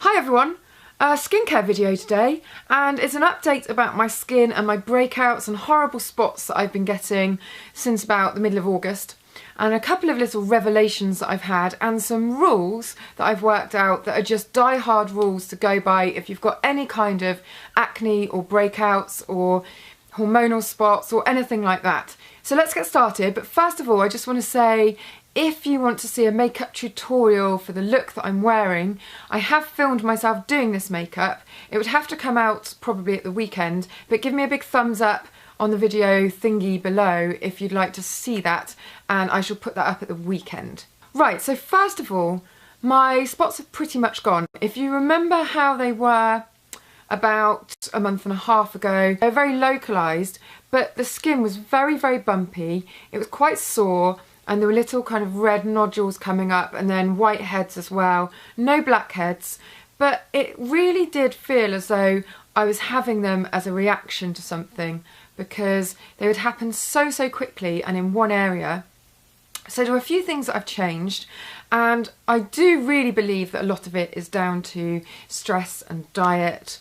Hi everyone, a skincare video today, and it's an update about my skin and my breakouts and horrible spots that I've been getting since about the middle of August, and a couple of little revelations that I've had and some rules that I've worked out that are just die-hard rules to go by if you've got any kind of acne or breakouts or hormonal spots or anything like that. So let's get started, but first of all I just want to say, if you want to see a makeup tutorial for the look that I'm wearing, I have filmed myself doing this makeup. It would have to come out probably at the weekend, but give me a big thumbs up on the video thingy below if you'd like to see that, and I shall put that up at the weekend. Right, so first of all, my spots have pretty much gone. If you remember how they were about a month and a half ago, they're very localised, but the skin was very, very bumpy. It was quite sore, and there were little kind of red nodules coming up and then white heads as well. No blackheads, but it really did feel as though I was having them as a reaction to something, because they would happen so quickly and in one area. So there are a few things that I've changed, and I do really believe that a lot of it is down to stress and diet.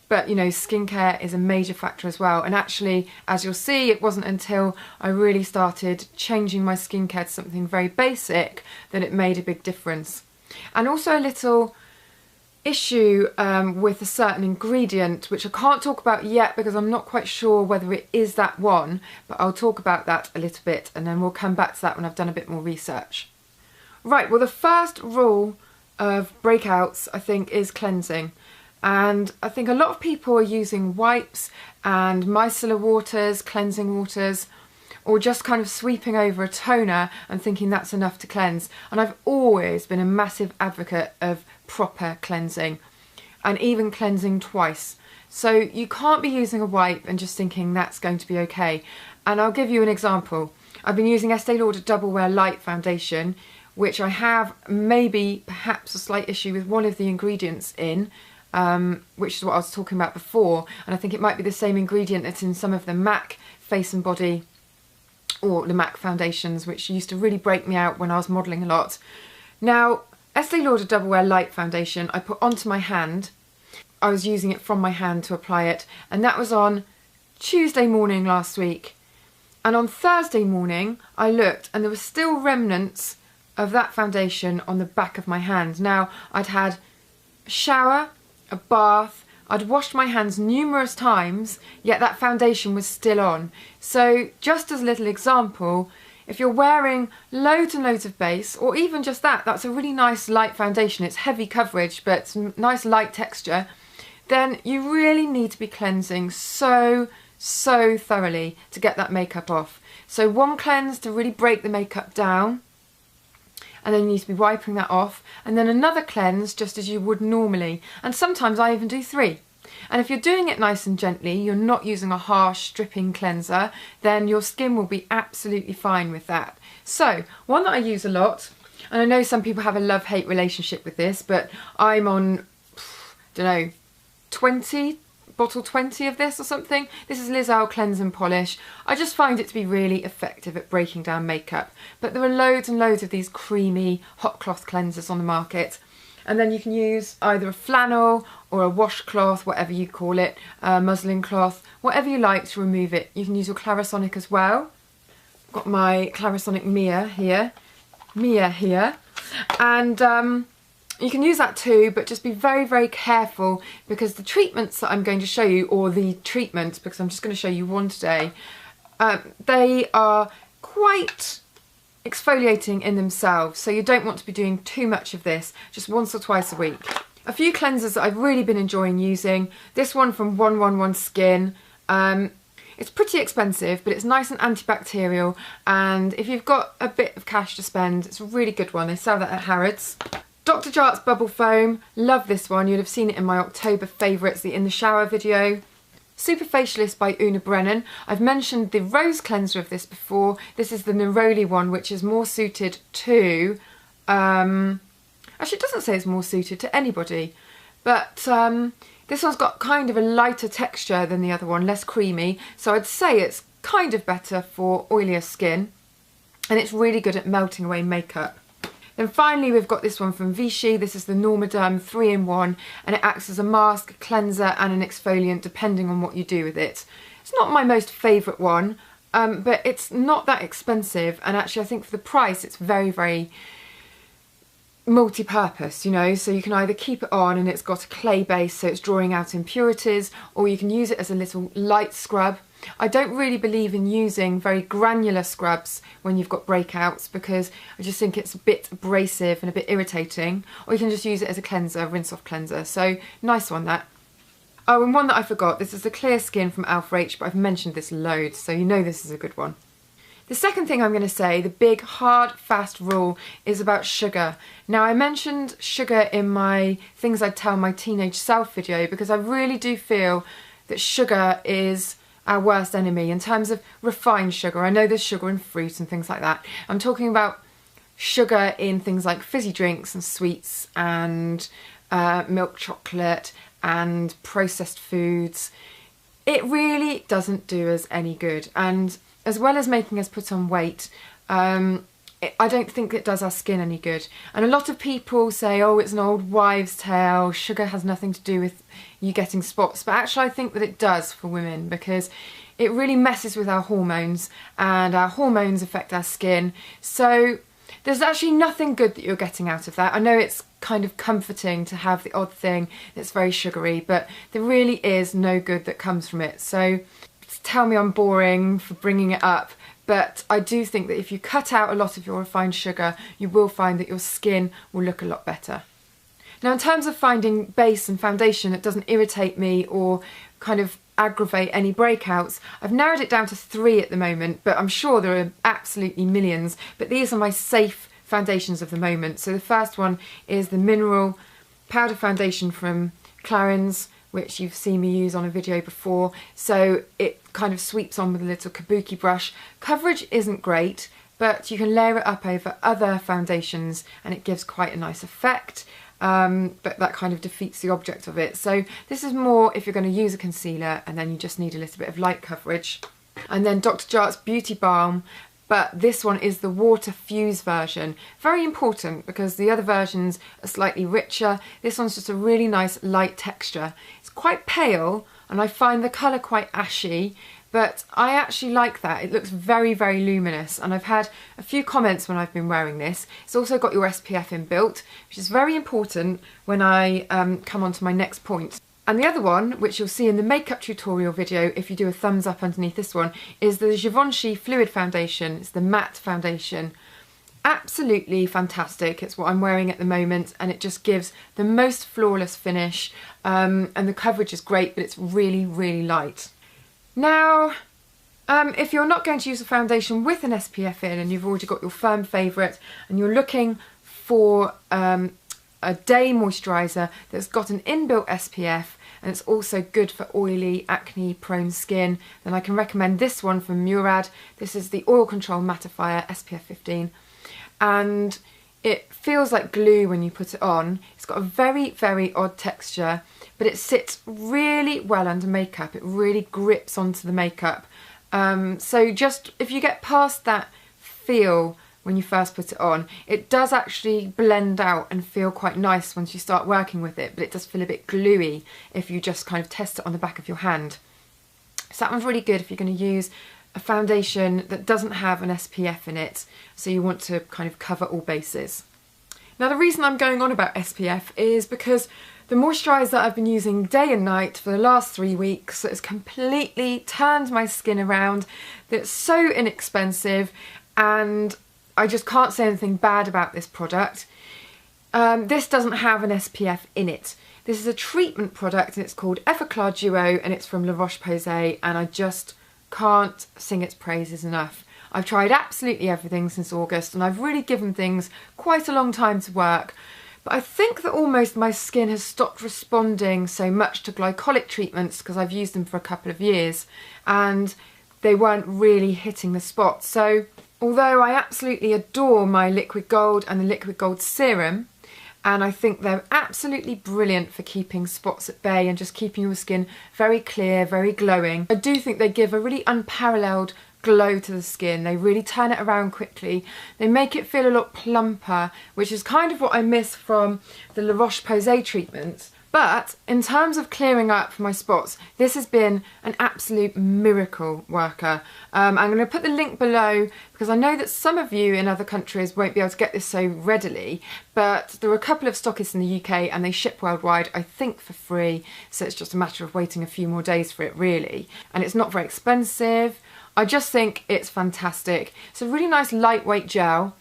But you know, skincare is a major factor as well, and actually, as you'll see, it wasn't until I really started changing my skincare to something very basic that it made a big difference. And also a little issue with a certain ingredient, which I can't talk about yet because I'm not quite sure whether it is that one, but I'll talk about that a little bit and then we'll come back to that when I've done a bit more research. Right, well, the first rule of breakouts, I think, is cleansing. And I think a lot of people are using wipes and micellar waters, cleansing waters, or just kind of sweeping over a toner and thinking that's enough to cleanse. And I've always been a massive advocate of proper cleansing, and even cleansing twice. So you can't be using a wipe and just thinking that's going to be okay. And I'll give you an example. I've been using Estee Lauder Double Wear Light Foundation, which I have perhaps a slight issue with one of the ingredients in, which is what I was talking about before, and I think it might be the same ingredient that's in some of the MAC Face and Body or the MAC foundations, which used to really break me out when I was modelling a lot. Now, Estee Lauder Double Wear Light Foundation I put onto my hand. I was using it from my hand to apply it, and that was on Tuesday morning last week. And on Thursday morning I looked and there were still remnants of that foundation on the back of my hand. Now, I'd had a shower, a bath, I'd washed my hands numerous times, yet that foundation was still on. So just as a little example, if you're wearing loads and loads of base, or even just that's a really nice light foundation, it's heavy coverage but it's nice light texture, then you really need to be cleansing so thoroughly to get that makeup off. So one cleanse to really break the makeup down, and then you need to be wiping that off, and then another cleanse just as you would normally, and sometimes I even do 3. And if you're doing it nice and gently, you're not using a harsh stripping cleanser, then your skin will be absolutely fine with that. So one that I use a lot, and I know some people have a love-hate relationship with this, but I'm on, don't know, bottle 20 of this or something. This is Liz Earle Cleanse and Polish. I just find it to be really effective at breaking down makeup. But there are loads and loads of these creamy hot cloth cleansers on the market. And then you can use either a flannel or a washcloth, whatever you call it, a muslin cloth, whatever you like to remove it. You can use your clarisonic as well. I've got my clarisonic Mia here, and you can use that too, but just be very careful, because the treatments that I'm going to show you, or the treatment, because I'm just going to show you one today, they are quite exfoliating in themselves, so you don't want to be doing too much of this, just once or twice a week. A few cleansers that I've really been enjoying using, this one from 111 Skin. It's pretty expensive, but it's nice and antibacterial, and if you've got a bit of cash to spend, it's a really good one. They sell that at Harrods. Dr. Jart's Bubble Foam, love this one. You'll have seen it in my October favourites, the In the Shower video. Super Facialist by Una Brennan. I've mentioned the rose cleanser of this before. This is the Neroli one, which is more suited to, actually it doesn't say it's more suited to anybody, but this one's got kind of a lighter texture than the other one, less creamy, so I'd say it's kind of better for oilier skin, and it's really good at melting away makeup. Then finally we've got this one from Vichy. This is the Normaderm 3-in-1, and it acts as a mask, cleanser and an exfoliant depending on what you do with it. It's not my most favourite one, but it's not that expensive, and actually I think for the price it's very, very multi-purpose, you know, so you can either keep it on and it's got a clay base so it's drawing out impurities, or you can use it as a little light scrub. I don't really believe in using very granular scrubs when you've got breakouts because I just think it's a bit abrasive and a bit irritating, or you can just use it as a cleanser, rinse off cleanser, so nice one that. Oh, and one that I forgot, this is the Clear Skin from Alpha H, but I've mentioned this loads, so you know this is a good one. The second thing I'm going to say, the big hard fast rule, is about sugar. Now I mentioned sugar in my things I'd tell my teenage self video because I really do feel that sugar is our worst enemy in terms of refined sugar. I know there's sugar in fruit and things like that. I'm talking about sugar in things like fizzy drinks and sweets and milk chocolate and processed foods. It really doesn't do us any good, and as well as making us put on weight, I don't think it does our skin any good. And a lot of people say, oh, it's an old wives' tale, sugar has nothing to do with you getting spots. But actually I think that it does for women because it really messes with our hormones, and our hormones affect our skin. So there's actually nothing good that you're getting out of that. I know it's kind of comforting to have the odd thing that's very sugary, but there really is no good that comes from it. So tell me I'm boring for bringing it up, but I do think that if you cut out a lot of your refined sugar, you will find that your skin will look a lot better. Now in terms of finding base and foundation that doesn't irritate me or kind of aggravate any breakouts, I've narrowed it down to 3 at the moment, but I'm sure there are absolutely millions, but these are my safe foundations of the moment. So the first one is the Mineral Powder Foundation from Clarins, which you've seen me use on a video before. So it kind of sweeps on with a little kabuki brush. Coverage isn't great, but you can layer it up over other foundations and it gives quite a nice effect, but that kind of defeats the object of it. So this is more if you're going to use a concealer and then you just need a little bit of light coverage. And then Dr. Jart's Beauty Balm, but this one is the Water Fuse version. Very important because the other versions are slightly richer. This one's just a really nice light texture. It's quite pale and I find the colour quite ashy, but I actually like that. It looks very, very luminous, and I've had a few comments when I've been wearing this. It's also got your SPF inbuilt, which is very important when I come on to my next point. And the other one, which you'll see in the makeup tutorial video if you do a thumbs up underneath this one, is the Givenchy Fluid Foundation. It's the matte foundation. Absolutely fantastic. It's what I'm wearing at the moment, and it just gives the most flawless finish, and the coverage is great, but it's really, really light. Now, if you're not going to use a foundation with an SPF in and you've already got your firm favourite and you're looking for a day moisturiser that's got an inbuilt SPF and it's also good for oily, acne prone skin, then I can recommend this one from Murad. This is the Oil Control Mattifier SPF 15, and it feels like glue when you put it on. It's got a very, very odd texture, but it sits really well under makeup. It really grips onto the makeup. So just if you get past that feel when you first put it on, it does actually blend out and feel quite nice once you start working with it, but it does feel a bit gluey if you just kind of test it on the back of your hand. So that one's really good if you're going to use a foundation that doesn't have an SPF in it, so you want to kind of cover all bases. Now the reason I'm going on about SPF is because the moisturiser I've been using day and night for the last 3 weeks has completely turned my skin around. It's so inexpensive and I just can't say anything bad about this product. This doesn't have an SPF in it. This is a treatment product and it's called Effaclar Duo and it's from La Roche-Posay, and I just can't sing its praises enough. I've tried absolutely everything since August and I've really given things quite a long time to work, but I think that almost my skin has stopped responding so much to glycolic treatments because I've used them for a couple of years and they weren't really hitting the spot. So although I absolutely adore my Liquid Gold and the Liquid Gold Serum, and I think they're absolutely brilliant for keeping spots at bay and just keeping your skin very clear, very glowing, I do think they give a really unparalleled glow to the skin. They really turn it around quickly. They make it feel a lot plumper, which is kind of what I miss from the La Roche-Posay treatments. But in terms of clearing up my spots, this has been an absolute miracle worker. I'm going to put the link below because I know that some of you in other countries won't be able to get this so readily, but there are a couple of stockists in the UK and they ship worldwide, I think for free, so it's just a matter of waiting a few more days for it really. And it's not very expensive. I just think it's fantastic. It's a really nice lightweight gel.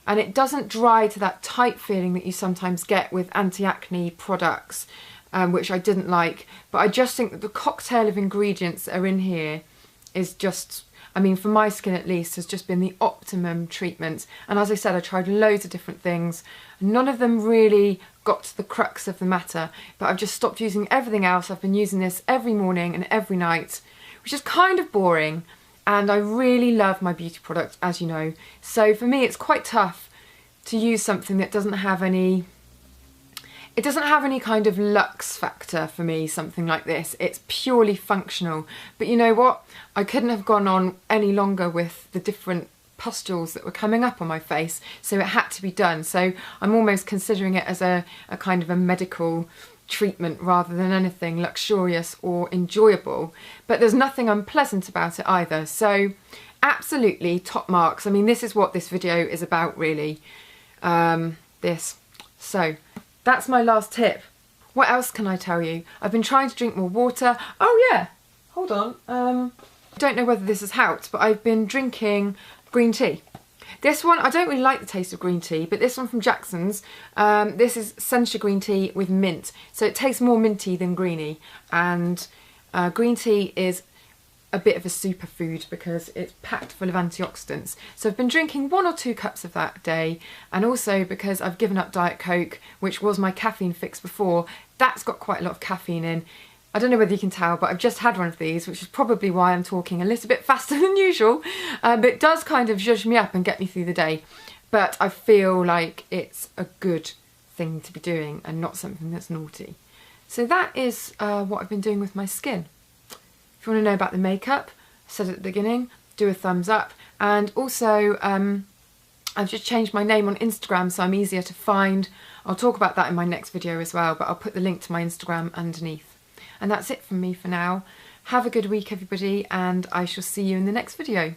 And it doesn't dry to that tight feeling that you sometimes get with anti-acne products, which I didn't like. But I just think that the cocktail of ingredients that are in here is just, I mean, for my skin at least, has just been the optimum treatment. And as I said, I tried loads of different things. None of them really got to the crux of the matter, but I've just stopped using everything else. I've been using this every morning and every night, which is kind of boring. And I really love my beauty products, as you know. So for me, it's quite tough to use something that doesn't have any, it doesn't have any kind of luxe factor for me, something like this. It's purely functional. But you know what? I couldn't have gone on any longer with the different pustules that were coming up on my face, so it had to be done. So I'm almost considering it as a kind of a medical treatment rather than anything luxurious or enjoyable, but there's nothing unpleasant about it either. So absolutely top marks. I mean, this is what this video is about really, so that's my last tip. What else can I tell you? I've been trying to drink more water. Oh yeah, hold on, I don't know whether this has helped, but I've been drinking green tea. This one, I don't really like the taste of green tea, but this one from Jackson's, this is sencha green tea with mint. So it tastes more minty than greeny. And green tea is a bit of a superfood because it's packed full of antioxidants. So I've been drinking 1 or 2 cups of that a day. And also because I've given up Diet Coke, which was my caffeine fix before, that's got quite a lot of caffeine in. I don't know whether you can tell, but I've just had one of these, which is probably why I'm talking a little bit faster than usual. But it does kind of zhuzh me up and get me through the day. But I feel like it's a good thing to be doing and not something that's naughty. So that is what I've been doing with my skin. If you want to know about the makeup, I said at the beginning, do a thumbs up. And also, I've just changed my name on Instagram so I'm easier to find. I'll talk about that in my next video as well, but I'll put the link to my Instagram underneath. And that's it from me for now. Have a good week, everybody, and I shall see you in the next video.